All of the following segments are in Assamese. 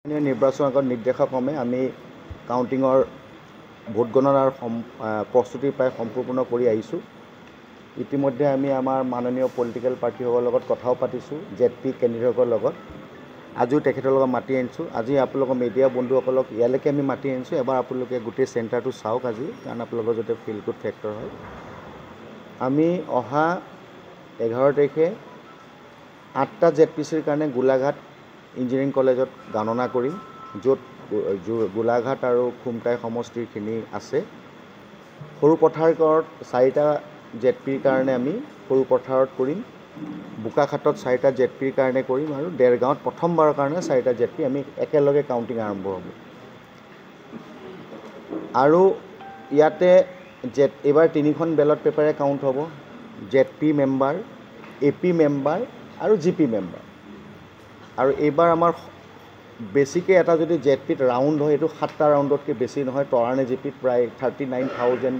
নিৰ্বাচন আগত নিৰ্দেশক্ৰমে আমি কাউণ্টিঙৰ ভোট গণনাৰ প্ৰস্তুতি প্ৰায় সম্পূৰ্ণ কৰি আহিছোঁ। ইতিমধ্যে আমি আমাৰ মাননীয় পলিটিকেল পাৰ্টিসকলৰ লগত কথাও পাতিছোঁ, ZP কেণ্ডিডেটসকলৰ লগত। আজিও তেখেতৰ লগত মাতি আনিছোঁ। আজি আপোনালোকৰ মিডিয়া বন্ধুসকলক ইয়ালৈকে আমি মাতি আনিছোঁ। এবাৰ আপোনালোকে গোটেই চেণ্টাৰটো চাওক আজি, কাৰণ আপোনালোকৰ যাতে ফিল গুড ফেক্টৰ হয়। আমি অহা 11 তাৰিখে 8টা ZPCৰ কাৰণে গোলাঘাট ইঞ্জিনিয়াৰিং কলেজত গণনা কৰিম, য'ত গোলাঘাট আৰু খুমটাই সমষ্টিখিনি আছে। সৰু পথাৰত 4টা ZPৰ কাৰণে আমি সৰু পথাৰত কৰিম, বোকাখাটত 4টা ZPৰ কাৰণে কৰিম, আৰু দেৰগাঁৱত প্ৰথমবাৰৰ কাৰণে 4টা ZP আমি একেলগে কাউণ্টিং আৰম্ভ হ'ব। আৰু ইয়াতে এইবাৰ 3খন বেলট পেপাৰে কাউণ্ট হ'ব, ZP মেম্বাৰ, AP মেম্বাৰ আৰু GP মেম্বাৰ। আৰু এইবাৰ আমাৰ বেছিকৈ এটা যদি ZPত ৰাউণ্ড হয়, এইটো 7টা ৰাউণ্ডতকৈ বেছি নহয়। তৰাণী GPত প্ৰায় 39,000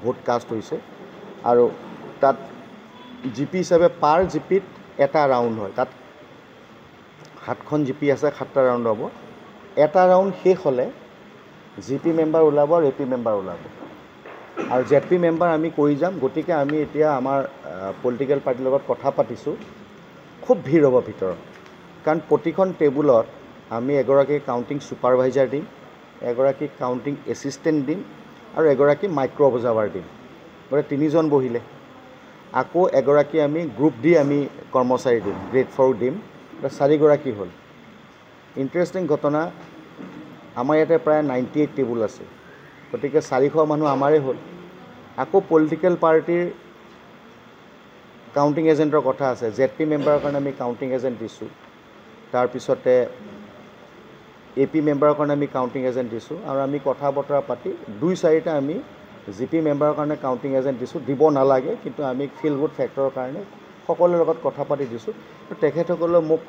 ভোট কাষ্ট হৈছে, আৰু তাত GP হিচাপে পাৰ GPত এটা ৰাউণ্ড হয়। তাত 7খন GP আছে, 7টা ৰাউণ্ড হ'ব। এটা ৰাউণ্ড শেষ হ'লে GP মেম্বাৰ ওলাব আৰু AP মেম্বাৰ ওলাব, আৰু ZP মেম্বাৰ আমি কৰি যাম। গতিকে আমি এতিয়া আমাৰ পলিটিকেল পাৰ্টিৰ লগত কথা পাতিছোঁ, খুব ভিৰ হ'ব ভিতৰত, কাৰণ প্ৰতিখন টেবুলত আমি এগৰাকী কাউণ্টিং ছুপাৰভাইজাৰ দিম, এগৰাকী কাউণ্টিং এছিষ্টেণ্ট দিম, আৰু এগৰাকী মাইক্ৰ' অবজাৰ্ভাৰ দিম। গতিকে 3জন বহিলে। আকৌ এগৰাকী আমি গ্ৰুপ ডি আমি কৰ্মচাৰী দিম, গ্ৰেড 4 দিম, 4গৰাকী হ'ল। ইণ্টাৰেষ্টিং ঘটনা, আমাৰ ইয়াতে প্ৰায় 98 টেবুল আছে, গতিকে 400 মানুহ আমাৰে হ'ল। আকৌ পলিটিকেল পাৰ্টিৰ কাউণ্টিং এজেণ্টৰ কথা আছে। ZP মেম্বাৰৰ কাৰণে আমি কাউণ্টিং এজেণ্ট দিছোঁ, তাৰপিছতে AP মেম্বাৰৰ কাৰণে আমি কাউণ্টিং এজেণ্ট দিছোঁ, আৰু আমি কথা বতৰা পাতি 2-4টা আমি GP মেম্বাৰৰ কাৰণে কাউণ্টিং এজেণ্ট দিছোঁ। দিব নালাগে, কিন্তু আমি ফিল গুড ফেক্টৰৰ কাৰণে সকলোৰে লগত কথা পাতি দিছোঁ। তেখেতসকলেও মোক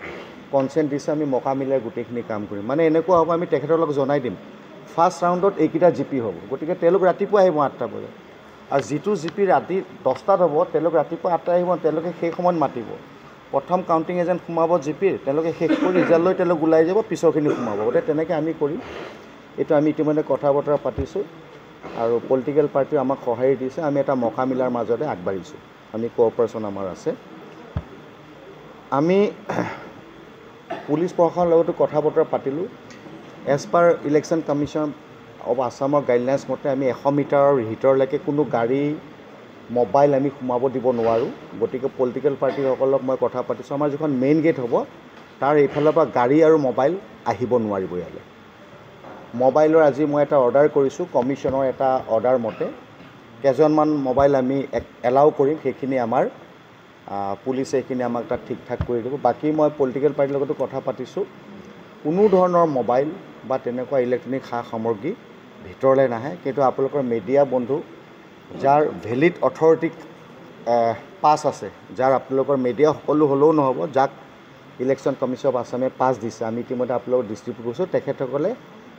কনচেণ্ট দিছে, আমি মকা মিলাই গোটেইখিনি কাম কৰিম। মানে এনেকুৱা হ'ব, আমি তেখেতসকলক জনাই দিম ফাৰ্ষ্ট ৰাউণ্ডত এইকেইটা GP হ'ব, গতিকে তেওঁলোক ৰাতিপুৱা আহিব 8টা বজাত। আৰু যিটো GP ৰাতি 10টাত হ'ব, তেওঁলোক ৰাতিপুৱা 8টাত আহিব, তেওঁলোকে সেই সময়ত মাতিব। প্ৰথম কাউণ্টিং এজেণ্ট সোমাব GPৰ, তেওঁলোকে শেষ কৰি ৰিজাল্ট লৈ তেওঁলোক ওলাই যাব, পিছৰখিনি সোমাব। গতিকে তেনেকৈ আমি কৰিম। এইটো আমি ইতিমধ্যে কথা বতৰা পাতিছোঁ, আৰু পলিটিকেল পাৰ্টিও আমাক সঁহাৰি দিছে। আমি এটা মকা মিলাৰ মাজতে আগবাঢ়িছোঁ, আমি কোঅপাৰেশ্যন আমাৰ আছে। আমি পুলিচ প্ৰশাসনৰ লগতো কথা বতৰা পাতিলোঁ। As per election commission of আছামৰ গাইডলাইন্স মতে আমি 100 মিটাৰৰ ভিতৰলৈকে কোনো গাড়ী, মোবাইল আমি সোমাব দিব নোৱাৰোঁ। গতিকে পলিটিকেল পাৰ্টিসকলক মই কথা পাতিছোঁ, আমাৰ যিখন মেইন গেট হ'ব তাৰ এইফালৰ পৰা গাড়ী আৰু মোবাইল আহিব নোৱাৰিব ইয়ালৈ। মোবাইলৰ আজি মই এটা অৰ্ডাৰ কৰিছোঁ, কমিশ্যনৰ এটা অৰ্ডাৰ মতে কেইজনমান মোবাইল আমি এলাউ কৰিম, সেইখিনি আমাৰ পুলিচে সেইখিনি আমাক তাত ঠিক ঠাক কৰি দিব। বাকী মই পলিটিকেল পাৰ্টিৰ লগতো কথা পাতিছোঁ, কোনো ধৰণৰ মোবাইল বা তেনেকুৱা ইলেক্ট্ৰনিক সা সামগ্ৰী ভিতৰলৈ নাহে। কিন্তু আপোনালোকৰ মিডিয়া বন্ধু যাৰ ভেলিড অথৰিটিক পাছ আছে, যাৰ আপোনালোকৰ মিডিয়া সকলো হ'লেও নহ'ব, যাক ইলেকশ্যন কমিশ্যন অফ আছামে পাছ দিছে, আমি ইতিমধ্যে আপোনালোকক ডিষ্ট্ৰিবিউট কৰিছোঁ।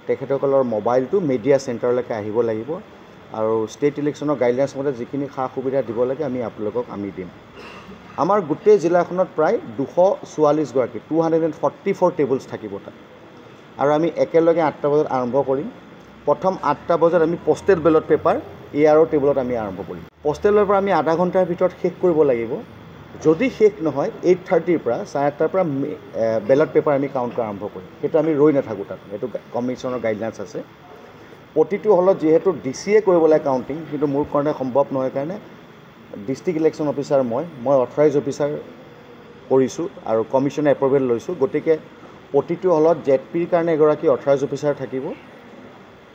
তেখেতসকলৰ মোবাইলটো মিডিয়া চেণ্টাৰলৈকে আহিব লাগিব, আৰু ষ্টেট ইলেকশ্যনৰ গাইডলাইন্স মতে যিখিনি সা সুবিধা দিব লাগে আমি আপোনালোকক দিম। আমাৰ গোটেই জিলাখনত প্ৰায় 244গৰাকী 244 টেবুলছ থাকিব তাত, আৰু আমি একেলগে 8টা বজাত আৰম্ভ কৰিম। প্ৰথম 8টা বজাত আমি পষ্টেল বেলট পেপাৰ ARO টেবুলত আমি আৰম্ভ কৰিম। পষ্টেলৰ পৰা আমি আধা ঘণ্টাৰ ভিতৰত শেষ কৰিব লাগিব। যদি শেষ নহয় 8:30ৰ পৰা 8:30ৰ পৰা বেলট পেপাৰ আমি কাউণ্ট কৰা আৰম্ভ কৰিম। সেইটো আমি ৰৈ নাথাকোঁ তাত, সেইটো কমিশ্যনৰ গাইডলাইন্স আছে। প্ৰতিটো হলত যিহেতু DCয়ে কৰিব লাগে কাউণ্টিং, কিন্তু মোৰ কাৰণে সম্ভৱ নহয় কাৰণে ডিষ্ট্ৰিক্ট ইলেকশ্যন অফিচাৰ মই অথৰাইজ অফিচাৰ কৰিছোঁ, আৰু কমিশ্যনে এপ্ৰুভেল লৈছোঁ। গতিকে প্ৰতিটো হলত ZPৰ কাৰণে এগৰাকী অথৰাইজ অফিচাৰ থাকিব,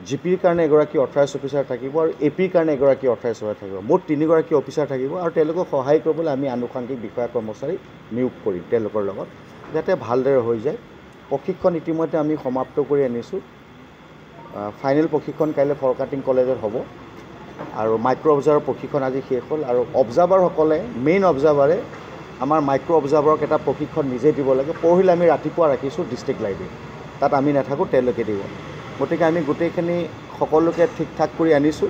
GPৰ কাৰণে এগৰাকী অথৰাইজ অফিচাৰ থাকিব, আৰু APৰ কাৰণে এগৰাকী অথৰাইজ অফিচাৰ থাকিব। মুঠ 3গৰাকী অফিচাৰ থাকিব, আৰু তেওঁলোকক সহায় কৰিবলৈ আমি আনুষংগিক বিষয়া কৰ্মচাৰী নিয়োগ কৰিম তেওঁলোকৰ লগত, যাতে ভালদৰে হৈ যায়। প্ৰশিক্ষণ ইতিমধ্যে আমি সমাপ্ত কৰি আনিছোঁ। ফাইনেল প্ৰশিক্ষণ কাইলৈ ফৰকাটিং কলেজত হ'ব, আৰু মাইক্ৰ' অবজাৰ্ভাৰ প্ৰশিক্ষণ আজি শেষ হ'ল। আৰু অবজাৰ্ভাৰসকলে, মেইন অবজাৰ্ভাৰে আমাৰ মাইক্ৰ' অবজাৰ্ভাৰক এটা প্ৰশিক্ষণ নিজে দিব লাগে। পৰহিলৈ আমি ৰাতিপুৱা ৰাখিছোঁ ডিষ্ট্ৰিক্ট লাইব্ৰেৰীত, তাত আমি নাথাকোঁ, তেওঁলোকে দিব। গতিকে আমি গোটেইখিনি সকলোকে ঠিক ঠাক কৰি আনিছোঁ।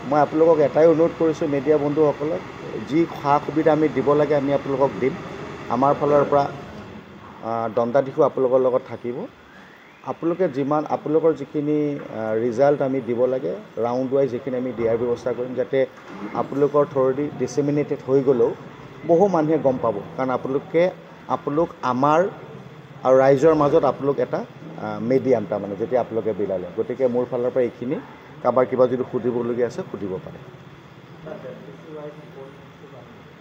মই আপোনালোকক এটাই অনুৰোধ কৰিছোঁ, মিডিয়া বন্ধুসকলক, যি সা সুবিধা আমি দিব লাগে আমি আপোনালোকক দিম। আমাৰ ফালৰ পৰা দণ্ডাধীশো আপোনালোকৰ লগত থাকিব। আপোনালোকে আপোনালোকৰ যিখিনি ৰিজাল্ট আমি দিব লাগে ৰাউণ্ড ৱাইজ যিখিনি আমি দিয়াৰ ব্যৱস্থা কৰিম যাতে আপোনালোকৰ থ্ৰুদি ডিছেমিনেটেড হৈ গ'লেও বহু মানুহে গম পাব কাৰণ আপোনালোক আমাৰ আৰু ৰাইজৰ মাজত আপোনালোক এটা মিডিয়াম তাৰমানে যেতিয়া আপোনালোকে বিলালে গতিকে মোৰ ফালৰ পৰা এইখিনি কাৰোবাৰ কিবা যদি সুধিবলগীয়া আছে সুধিব পাৰে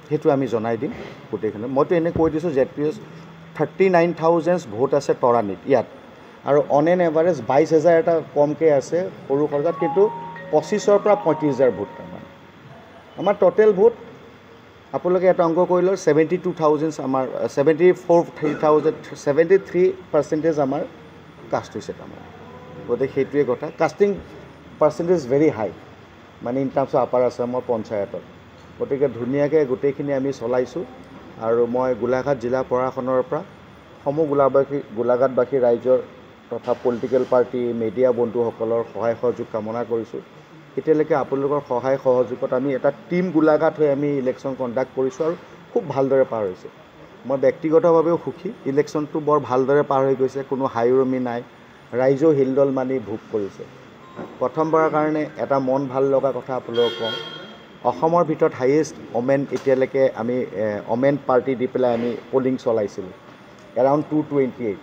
সেইটো আমি জনাই দিম গোটেইখিনি মইতো এনে কৈ দিছোঁ ZPS 39,000 ভোট আছে তৰাণীত ইয়াত আৰু অন এন এভাৰেজ 22,000 এটা কমকৈ আছে সৰু সজাত কিন্তু 25,000 পৰা 35,000 ভোট তাৰমানে আমাৰ টোটেল ভোট আপোনালোকে এটা অংক কৰি লওক 72,000 আমাৰ 73% আমাৰ কাষ্ট হৈছে তাৰমানে গতিকে সেইটোৱে কথা কাষ্টিং পাৰ্চেণ্টেজ ভেৰি হাই মানে ইন টাৰ্মছ অফ আপাৰ আছামৰ পঞ্চায়তত গতিকে ধুনীয়াকৈ গোটেইখিনি আমি চলাইছোঁ আৰু মই গোলাঘাট জিলা প্ৰশাসনৰ পৰা সমূহ গোলাঘাটবাসী ৰাইজৰ তথা পলিটিকেল পাৰ্টি মিডিয়া বন্ধুসকলৰ সহায় সহযোগ কামনা কৰিছোঁ এতিয়ালৈকে আপোনালোকৰ সহায় সহযোগত আমি এটা টীম গোলাঘাট হৈ আমি ইলেকশ্যন কণ্ডাক্ট কৰিছোঁ আৰু খুব ভালদৰে পাৰ হৈছে মই ব্যক্তিগতভাৱেও সুখী ইলেকশ্যনটো বৰ ভালদৰে পাৰ হৈ গৈছে কোনো হাইউৰুমি নাই ৰাইজেও হিলদল মানি ভোগ কৰিছে প্ৰথমবাৰৰ কাৰণে এটা মন ভাল লগা কথা আপোনালোকক কওঁ অসমৰ ভিতৰত হাইয়েষ্ট ওমেন এতিয়ালৈকে আমি ওমেন পাৰ্টি দি পেলাই আমি পলিং চলাইছিলোঁ এৰাউণ্ড 228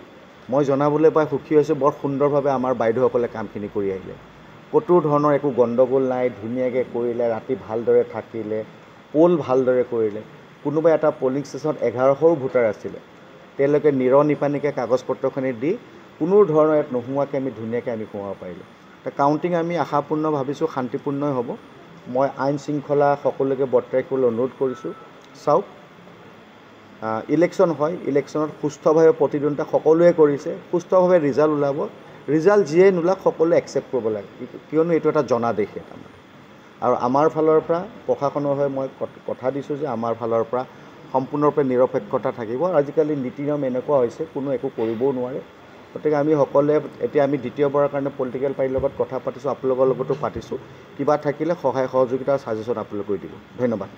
মই জনাবলৈ পাই সুখী হৈছোঁ বৰ সুন্দৰভাৱে আমাৰ বাইদেউসকলে কামখিনি কৰি আহিলে ক'তো ধৰণৰ একো গণ্ডগোল নাই ধুনীয়াকৈ কৰিলে ৰাতি ভালদৰে থাকিলে পোল ভালদৰে কৰিলে কোনোবা এটা পলিং ষ্টেচনত 1100 ভোটাৰ আছিলে তেওঁলোকে নিৰনিপানীকৈ কাগজ পত্ৰখিনি দি কোনো ধৰণৰ ইয়াত নোহোৱাকৈ আমি ধুনীয়াকৈ আমি সোমাব পাৰিলোঁ কাউণ্টিং আমি আশাপূৰ্ণ ভাবিছোঁ শান্তিপূৰ্ণই হ'ব মই আইন শৃংখলা সকলোকে বৰ্তাই ৰাখিবলৈ অনুৰোধ কৰিছোঁ চাওক ইলেকশ্যন হয় ইলেকশ্যনত সুস্থভাৱে প্ৰতিদ্বন্দ্বিতা সকলোৱে কৰিছে সুস্থভাৱে ৰিজাল্ট ওলাব ৰিজাল্ট যিয়ে নোলাওক সকলোৱে একচেপ্ট কৰিব লাগে কিয়নো এইটো এটা জনাদেশে তাৰমানে আৰু আমাৰ ফালৰ পৰা প্ৰশাসনৰ হৈ মই কথা দিছোঁ যে আমাৰ ফালৰ পৰা সম্পূৰ্ণৰূপে নিৰপেক্ষতা থাকিব আজিকালি নীতি নিয়ম এনেকুৱা হৈছে কোনো একো কৰিবও নোৱাৰে গতিকে আমি সকলোৱে এতিয়া আমি দ্বিতীয়বাৰৰ কাৰণে পলিটিকেল পাৰ্টিৰ লগত কথা পাতিছোঁ আপোনালোকৰ লগতো পাতিছোঁ কিবা থাকিলে সহায় সহযোগিতা চাজেশ্যন আপোনালোকে দিব ধন্যবাদ